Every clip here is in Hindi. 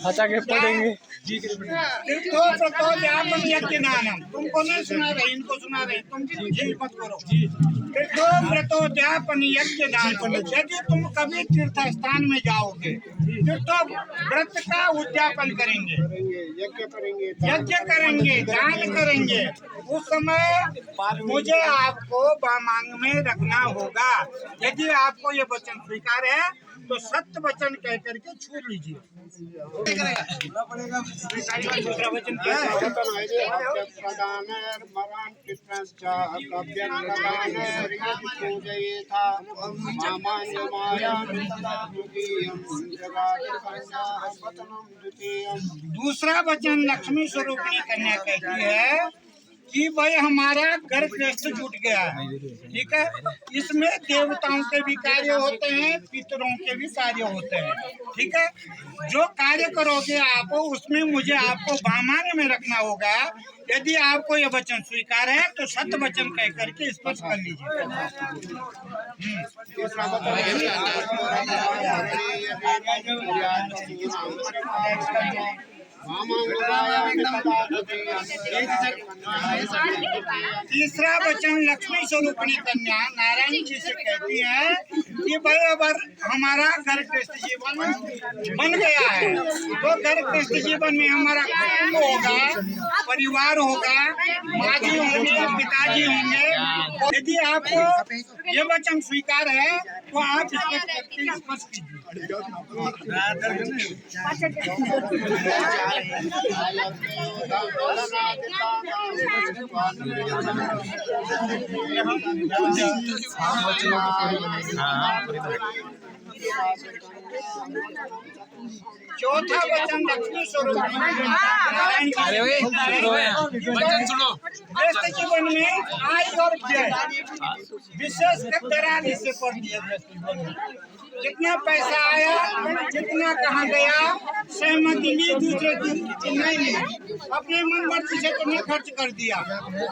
हटा के पढ़ेंगे। यज्ञदानम तुमको नहीं सुना रहे, इनको सुना रहे, तुम झील मत करो। व्रतोद्यापन यज्ञदानम, यदि तुम कभी तीर्थ स्थान में जाओगे तो व्रत का उद्यापन करेंगे, यज्ञ करेंगे, दान करेंगे, उस समय मुझे आपको बामांग में रखना होगा। यदि आपको ये वचन स्वीकार है तो सत्य वचन कह करके छोड़ लीजिए। दूसरा वचन क्या है? दूसरा वचन लक्ष्मी स्वरूपिणी कन्या कहती है कि भाई हमारा घर गृहस्थ जुट गया है, ठीक है। इसमें देवताओं के भी कार्य होते हैं, पितरों के भी कार्य होते हैं, ठीक है। जो कार्य करोगे आप उसमें मुझे आपको बामांग में रखना होगा। यदि आपको ये वचन स्वीकार है तो सत्य वचन कह करके स्पर्श कर लीजिए। तीसरा वचन लक्ष्मी स्वरूपिणी कन्या नारायण जी से कहती है कि भाई अगर हमारा घर गृहस्थ जीवन बन गया है तो घर गृहस्थ जीवन में हमारा कुटुंब होगा, परिवार होगा, माँ जी होंगे, पिताजी होंगे। यदि आपको ये वचन स्वीकार है तो आप स्पष्ट कीजिए। चौथा वचन लक्ष्मी स्वरूप व्यस्त जीवन में आय और व्यय विशेष दरार इससे पड़ दिया। व्यस्त जीवन में कितना पैसा आया, कितना कहाँ गया, सहमति ली, दूसरे की नहीं मिली, अपने मन मर्जी से तुमने खर्च कर दिया।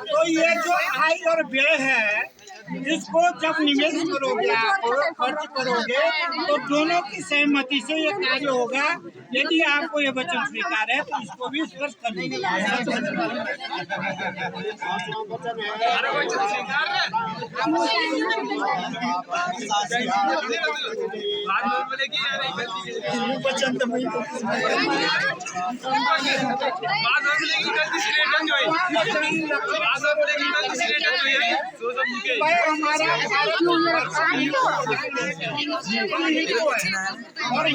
तो ये जो आय और व्यय है इसको जब निवेश करोगे, आप खर्च करोगे तो दोनों की सहमति से ये कार्य होगा। यदि आपको ये वचन स्वीकार है तो इसको भी स्पर्श कर लीजिए। हमारा और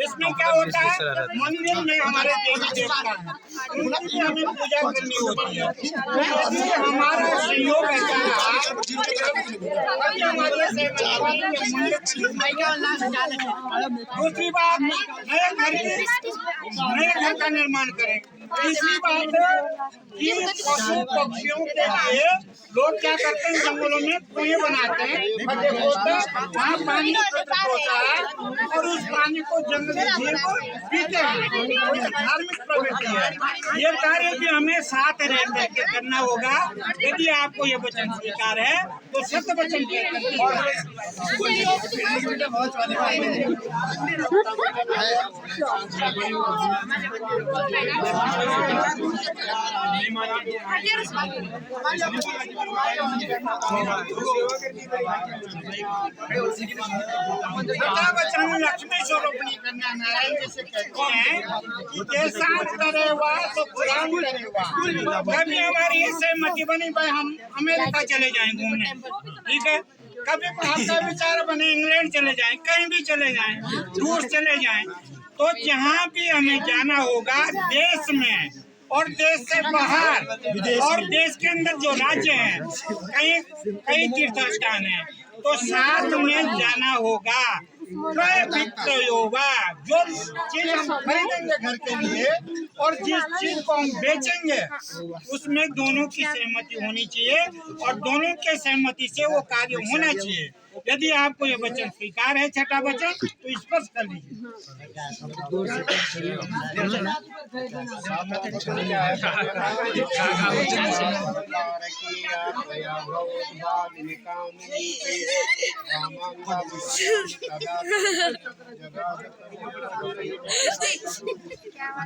इसमें क्या होता है, मंदिर में हमारे देवी देवता हैं, उनकी हमें पूजा करनी होती है। यदि हमारा सहयोग ऐसा दूसरी बात, नए घर का निर्माण करें। तीसरी बात कि पशु पक्षियों के लिए लोग क्या करते हैं, जंगलों में कुएं बनाते हैं, वहाँ पानी एकत्र होता है और उस पानी को जंगली जीव पीते हैं। धार्मिक प्रवृत्ति है, ये कार्य भी हमें साथ रह करके करना होगा। यदि आपको ये वचन स्वीकार है तो सत्य वचन वचन लक्ष्मी स्वरूपिणी कन्या नारायण जी से कहते हैं कि देशांत करेगा तो खुदान करेगा। कभी हमारी ये सहमति बनी भाई हम अमेरिका चले जाएं घूमने, ठीक है। कभी आपका विचार बने इंग्लैंड चले जाएं, कहीं भी चले जाएं, दूर चले जाएं, तो जहाँ भी हमें जाना होगा देश में और देश से बाहर और देश के अंदर जो राज्य हैं, कई तीर्थ स्थान है, तो साथ में जाना होगा। जो चीज हम खरीदेंगे घर के लिए और जिस चीज को हम बेचेंगे उसमें दोनों की सहमति होनी चाहिए और दोनों के सहमति से वो कार्य होना चाहिए। यदि आपको ये वचन स्वीकार है, छठा वचन, तो स्पर्श कर लीजिए।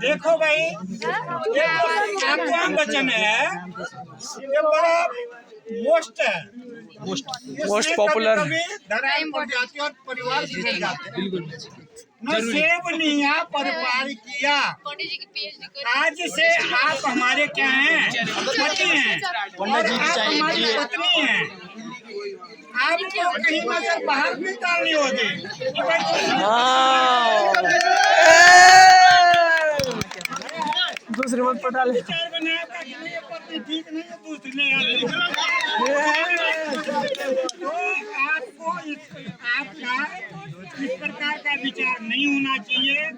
देखो भाई, ये आपका वचन है, ये बड़ा मोस्ट पॉपुलर धर्म पर जाति और परिवार बिगड़ जाते हैं। न सेवनिया पर पार किया। आज से आप हमारे क्या हैं? पति हैं और आप हमारी पत्नी हैं। आपको कहीं नजर बाहर भी डालनी होगी। दूसरे मत पटा ले। विचार बनाया था कि ये पत्नी ठीक नहीं है, दूसरी नहीं आती। तो आपको आपका इस प्रकार का विचार नहीं होना चाहिए।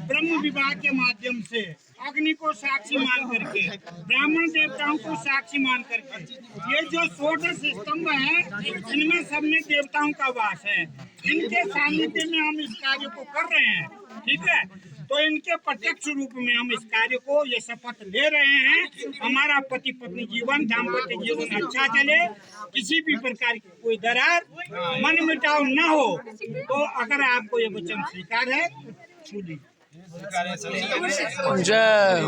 ब्रह्म विवाह के माध्यम से अग्नि को साक्षी मान करके, ब्राह्मण देवताओं को साक्षी मान करके, ये जो 16 स्तंभ हैं, इनमें सब में देवताओं का वास है। इनके सानिध्य में हम इस कार्य को कर रहे हैं, ठीक है। तो इनके प्रत्यक्ष रूप में हम इस कार्य को ये शपथ ले रहे हैं, हमारा पति पत्नी जीवन, दाम्पत्य जीवन अच्छा चले, किसी भी प्रकार की कोई दरार, मन मिटाव न हो। तो अगर आपको ये वचन स्वीकार है, सुनिए। जय